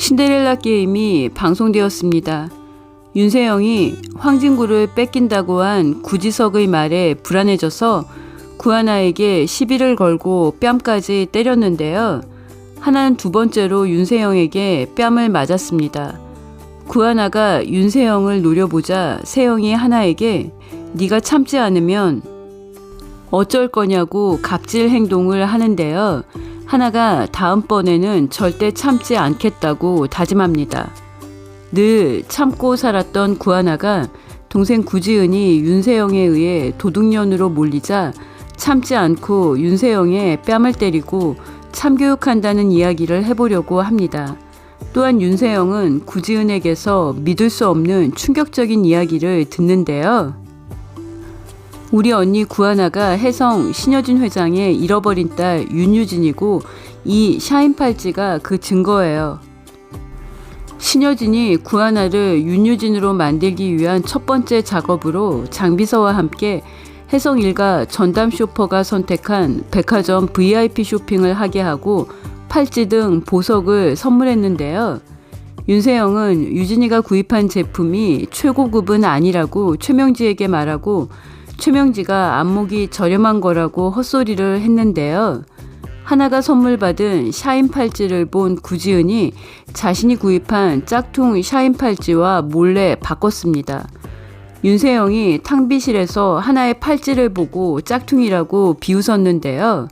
신데렐라 게임이 방송되었습니다. 윤세영이 황진구를 뺏긴다고 한 구지석의 말에 불안해져서 구하나에게 시비를 걸고 뺨까지 때렸는데요. 하나는 두 번째로 윤세영에게 뺨을 맞았습니다. 구하나가 윤세영을 노려보자 세영이 하나에게 네가 참지 않으면 어쩔 거냐고 갑질 행동을 하는데요. 하나가 다음번에는 절대 참지 않겠다고 다짐합니다. 늘 참고 살았던 구하나가 동생 구지은이 윤세영에 의해 도둑년으로 몰리자 참지 않고 윤세영의 뺨을 때리고 참교육한다는 이야기를 해보려고 합니다. 또한 윤세영은 구지은에게서 믿을 수 없는 충격적인 이야기를 듣는데요. 우리 언니 구하나가 혜성 신여진 회장의 잃어버린 딸 윤유진이고 이 샤인팔찌가 그 증거예요. 신여진이 구하나를 윤유진으로 만들기 위한 첫 번째 작업으로 장비서와 함께 혜성 일가 전담 쇼퍼가 선택한 백화점 VIP 쇼핑을 하게 하고 팔찌 등 보석을 선물했는데요. 윤세영은 유진이가 구입한 제품이 최고급은 아니라고 최명지에게 말하고 최명지가 안목이 저렴한 거라고 헛소리를 했는데요. 하나가 선물 받은 샤인 팔찌를 본 구지은이 자신이 구입한 짝퉁 샤인 팔찌와 몰래 바꿨습니다. 윤세영이 탕비실에서 하나의 팔찌를 보고 짝퉁이라고 비웃었는데요.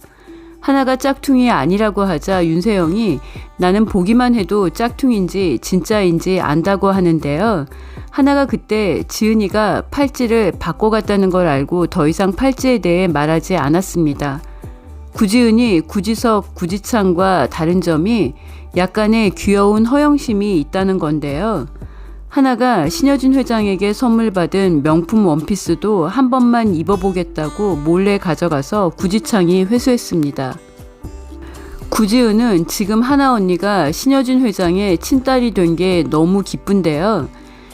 하나가 짝퉁이 아니라고 하자 윤세영이 나는 보기만 해도 짝퉁인지 진짜인지 안다고 하는데요. 하나가 그때 지은이가 팔찌를 바꿔갔다는 걸 알고 더 이상 팔찌에 대해 말하지 않았습니다. 구지은이 구지석, 구지창과 다른 점이 약간의 귀여운 허영심이 있다는 건데요. 하나가 신여진 회장에게 선물 받은 명품 원피스도 한 번만 입어보겠다고 몰래 가져가서 구지창이 회수했습니다. 구지은은 지금 하나 언니가 신여진 회장의 친딸이 된 게 너무 기쁜데요.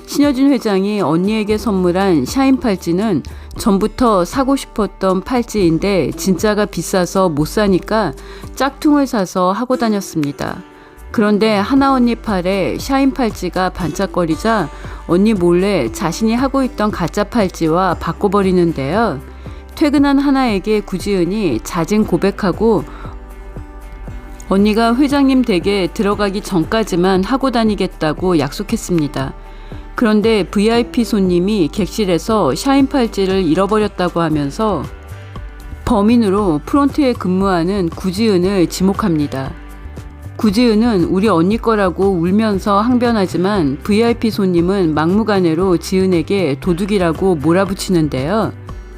신여진 회장이 언니에게 선물한 샤인 팔찌는 전부터 사고 싶었던 팔찌인데 진짜가 비싸서 못 사니까 짝퉁을 사서 하고 다녔습니다. 그런데 하나 언니 팔에 샤인 팔찌가 반짝거리자 언니 몰래 자신이 하고 있던 가짜 팔찌와 바꿔버리는데요. 퇴근한 하나에게 구지은이 자진 고백하고 언니가 회장님 댁에 들어가기 전까지만 하고 다니겠다고 약속했습니다. 그런데 VIP 손님이 객실에서 샤인 팔찌를 잃어버렸다고 하면서 범인으로 프론트에 근무하는 구지은을 지목합니다. 구지은은 우리 언니 거라고 울면서 항변하지만 VIP 손님은 막무가내로 지은에게 도둑이라고 몰아붙이는데요.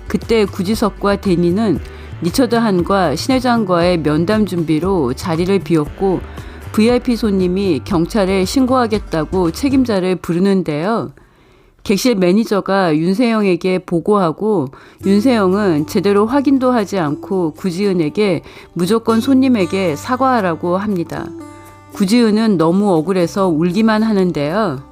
그때 구지석과 데니는 리처드 한과 신 회장과의 면담 준비로 자리를 비웠고 VIP 손님이 경찰에 신고하겠다고 책임자를 부르는데요. 객실 매니저가 윤세영에게 보고하고 윤세영은 제대로 확인도 하지 않고 구지은에게 무조건 손님에게 사과하라고 합니다. 구지은은 너무 억울해서 울기만 하는데요.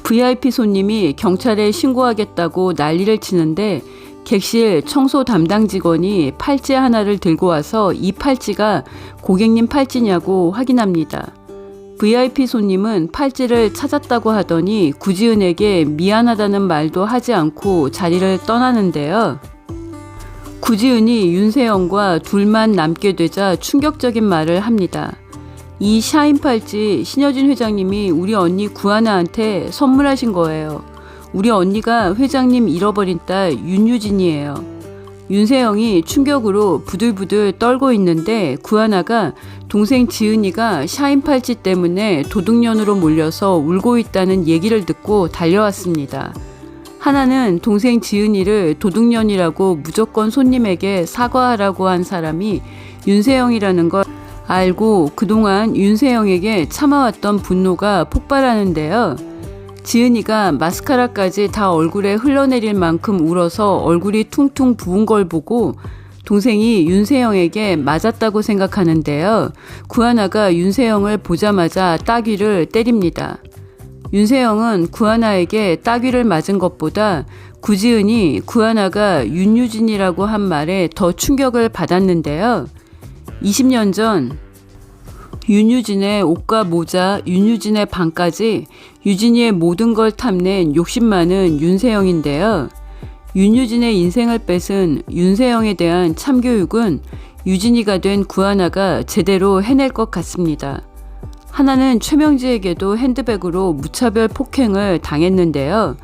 VIP 손님이 경찰에 신고하겠다고 난리를 치는데 객실 청소 담당 직원이 팔찌 하나를 들고 와서 이 팔찌가 고객님 팔찌냐고 확인합니다. VIP 손님은 팔찌를 찾았다고 하더니 구지은에게 미안하다는 말도 하지 않고 자리를 떠나는데요. 구지은이 윤세영과 둘만 남게 되자 충격적인 말을 합니다. 이 샤인 팔찌 신여진 회장님이 우리 언니 구하나한테 선물하신 거예요. 우리 언니가 회장님 잃어버린 딸 윤유진이에요. 윤세영이 충격으로 부들부들 떨고 있는데 구하나가 동생 지은이가 샤인 팔찌 때문에 도둑년으로 몰려서 울고 있다는 얘기를 듣고 달려왔습니다. 하나는 동생 지은이를 도둑년이라고 무조건 손님에게 사과하라고 한 사람이 윤세영이라는 걸 알고 그동안 윤세영에게 참아왔던 분노가 폭발하는데요. 지은이가 마스카라까지 다 얼굴에 흘러내릴 만큼 울어서 얼굴이 퉁퉁 부은 걸 보고 동생이 윤세영에게 맞았다고 생각하는데요. 구하나가 윤세영을 보자마자 따귀를 때립니다. 윤세영은 구하나에게 따귀를 맞은 것보다 구지은이 구하나가 윤유진이라고 한 말에 더 충격을 받았는데요. 20년 전 윤유진의 옷과 모자, 윤유진의 방까지 유진이의 모든 걸 탐낸 욕심 많은 윤세영인데요. 윤유진의 인생을 뺏은 윤세영에 대한 참교육은 유진이가 된 구하나가 제대로 해낼 것 같습니다. 하나는 최명지에게도 핸드백으로 무차별 폭행을 당했는데요.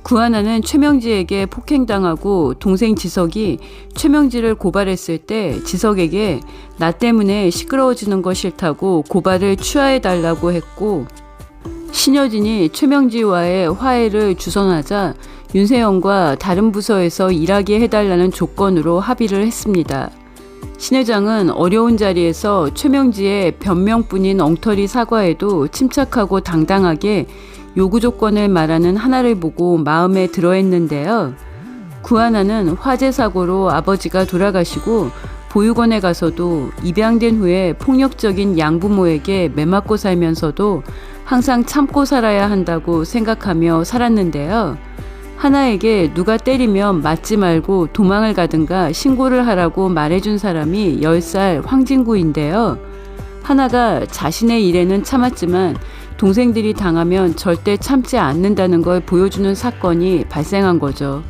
구하나는 최명지에게 폭행당하고 동생 지석이 최명지를 고발했을 때 지석에게 나 때문에 시끄러워지는 거 싫다고 고발을 취하해달라고 했고, 신여진이 최명지와의 화해를 주선하자 윤세영과 다른 부서에서 일하게 해달라는 조건으로 합의를 했습니다. 신 회장은 어려운 자리에서 최명지의 변명뿐인 엉터리 사과에도 침착하고 당당하게 요구 조건을 말하는 하나를 보고 마음에 들어했는데요. 구하나는 화재 사고로 아버지가 돌아가시고 보육원에 가서도 입양된 후에 폭력적인 양부모에게 매맞고 살면서도 항상 참고 살아야 한다고 생각하며 살았는데요. 하나에게 누가 때리면 맞지 말고 도망을 가든가 신고를 하라고 말해준 사람이 10살 황진구인데요. 하나가 자신의 일에는 참았지만 동생들이 당하면 절대 참지 않는다는 걸 보여주는 사건이 발생한 거죠.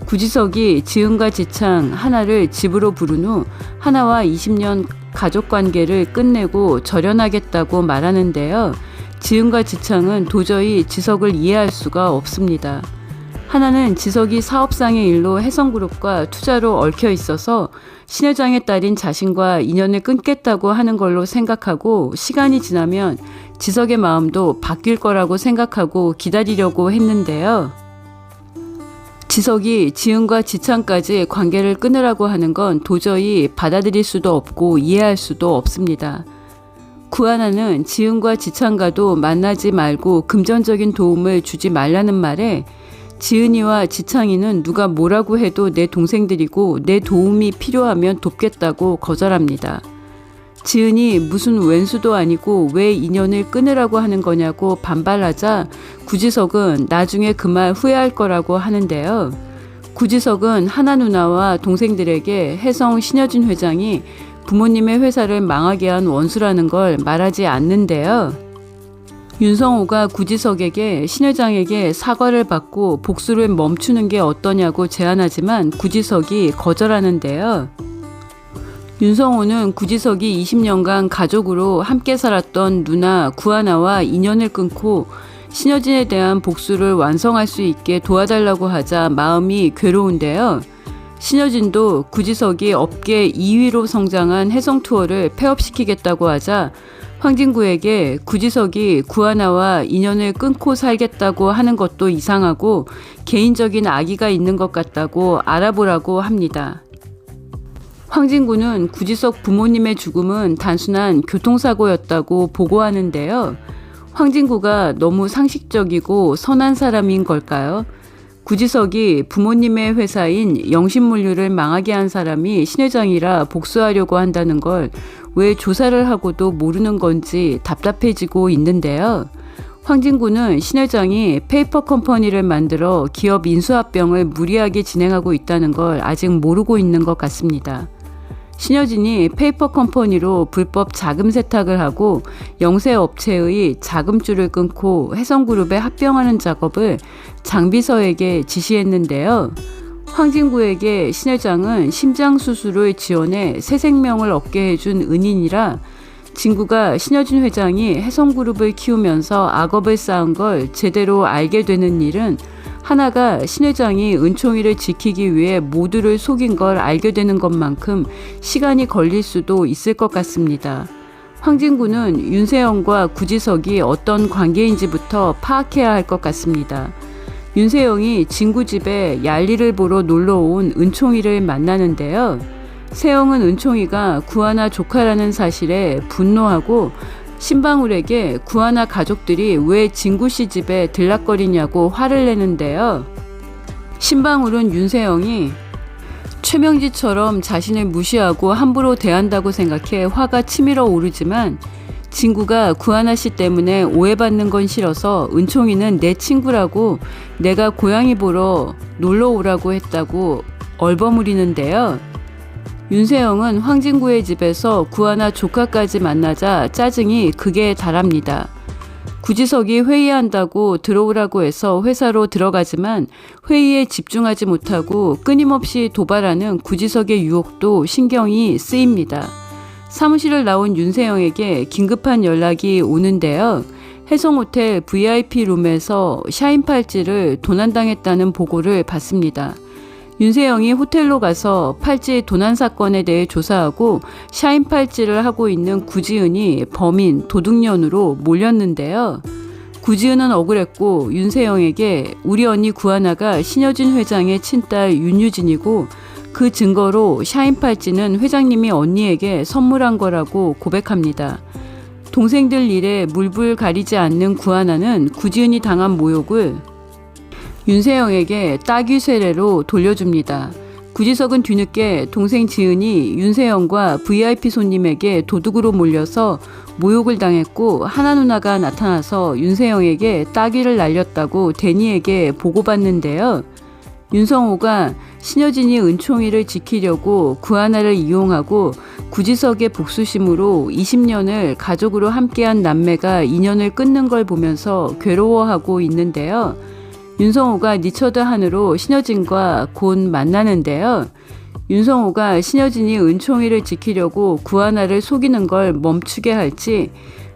구지석이 지은과 지창, 하나를 집으로 부른 후 하나와 20년 가족관계를 끝내고 절연하겠다고 말하는데요. 지은과 지창은 도저히 지석을 이해할 수가 없습니다. 하나는 지석이 사업상의 일로 혜성그룹과 투자로 얽혀 있어서 신 회장의 딸인 자신과 인연을 끊겠다고 하는 걸로 생각하고 시간이 지나면 지석의 마음도 바뀔 거라고 생각하고 기다리려고 했는데요. 지석이 지은과 지창까지 관계를 끊으라고 하는 건 도저히 받아들일 수도 없고 이해할 수도 없습니다. 구하나는 지은과 지창과도 만나지 말고 금전적인 도움을 주지 말라는 말에 지은이와 지창이는 누가 뭐라고 해도 내 동생들이고 내 도움이 필요하면 돕겠다고 거절합니다. 지은이 무슨 왼수도 아니고 왜 인연을 끊으라고 하는 거냐고 반발하자 구지석은 나중에 그 말 후회할 거라고 하는데요. 구지석은 하나 누나와 동생들에게 혜성 신여진 회장이 부모님의 회사를 망하게 한 원수라는 걸 말하지 않는데요. 윤성호가 구지석에게 신 회장에게 사과를 받고 복수를 멈추는 게 어떠냐고 제안하지만 구지석이 거절하는데요. 윤성호는 구지석이 20년간 가족으로 함께 살았던 누나 구하나와 인연을 끊고 신여진에 대한 복수를 완성할 수 있게 도와달라고 하자 마음이 괴로운데요. 신여진도 구지석이 업계 2위로 성장한 혜성 투어를 폐업시키겠다고 하자 황진구에게 구지석이 구하나와 인연을 끊고 살겠다고 하는 것도 이상하고 개인적인 악의가 있는 것 같다고 알아보라고 합니다. 황진구는 구지석 부모님의 죽음은 단순한 교통사고였다고 보고하는데요. 황진구가 너무 상식적이고 선한 사람인 걸까요? 구지석이 부모님의 회사인 영신물류를 망하게 한 사람이 신 회장이라 복수하려고 한다는 걸 왜 조사를 하고도 모르는 건지 답답해지고 있는데요. 황진구는 신 회장이 페이퍼 컴퍼니를 만들어 기업 인수합병을 무리하게 진행하고 있다는 걸 아직 모르고 있는 것 같습니다. 신여진이 페이퍼 컴퍼니로 불법 자금 세탁을 하고 영세 업체의 자금줄을 끊고 혜성그룹에 합병하는 작업을 장비서에게 지시했는데요. 황진구에게 신 회장은 심장수술을 지원해 새 생명을 얻게 해준 은인이라 진구가 신여진 회장이 혜성그룹을 키우면서 악업을 쌓은 걸 제대로 알게 되는 일은 하나가 신 회장이 은총이를 지키기 위해 모두를 속인 걸 알게 되는 것만큼 시간이 걸릴 수도 있을 것 같습니다. 황진구는 윤세영과 구지석이 어떤 관계인지부터 파악해야 할 것 같습니다. 윤세영이 진구 집에 얄리를 보러 놀러온 은총이를 만나는데요. 세영은 은총이가 구하나 조카라는 사실에 분노하고 신방울에게 구하나 가족들이 왜 진구씨 집에 들락거리냐고 화를 내는데요. 신방울은 윤세영이 최명지처럼 자신을 무시하고 함부로 대한다고 생각해 화가 치밀어 오르지만 진구가 구하나 씨 때문에 오해받는 건 싫어서 은총이는 내 친구라고 내가 고양이 보러 놀러 오라고 했다고 얼버무리는데요. 윤세영은 황진구의 집에서 구하나 조카까지 만나자 짜증이 극에 달합니다. 구지석이 회의한다고 들어오라고 해서 회사로 들어가지만 회의에 집중하지 못하고 끊임없이 도발하는 구지석의 유혹도 신경이 쓰입니다. 사무실을 나온 윤세영에게 긴급한 연락이 오는데요. 해성호텔 VIP 룸에서 샤인 팔찌를 도난당했다는 보고를 받습니다. 윤세영이 호텔로 가서 팔찌 도난 사건에 대해 조사하고 샤인 팔찌를 하고 있는 구지은이 범인 도둑년으로 몰렸는데요. 구지은은 억울했고 윤세영에게 우리 언니 구하나가 신여진 회장의 친딸 윤유진이고 그 증거로 샤인 팔찌는 회장님이 언니에게 선물한 거라고 고백합니다. 동생들 일에 물불 가리지 않는 구하나는 구지은이 당한 모욕을 윤세영에게 따귀 쇠례로 돌려줍니다. 구지석은 뒤늦게 동생 지은이 윤세영과 VIP 손님에게 도둑으로 몰려서 모욕을 당했고 하나 누나가 나타나서 윤세영에게 따귀를 날렸다고 데니에게 보고받는데요. 윤성호가 신여진이 은총이를 지키려고 구하나를 이용하고 구지석의 복수심으로 20년을 가족으로 함께한 남매가 인연을 끊는 걸 보면서 괴로워하고 있는데요. 윤성호가 리처드 한으로 신여진과 곧 만나는데요. 윤성호가 신여진이 은총이를 지키려고 구하나를 속이는 걸 멈추게 할지,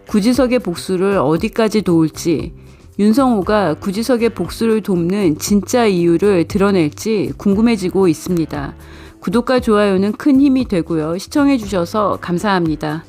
구지석의 복수를 어디까지 도울지, 윤성호가 구지석의 복수를 돕는 진짜 이유를 드러낼지 궁금해지고 있습니다. 구독과 좋아요는 큰 힘이 되고요. 시청해주셔서 감사합니다.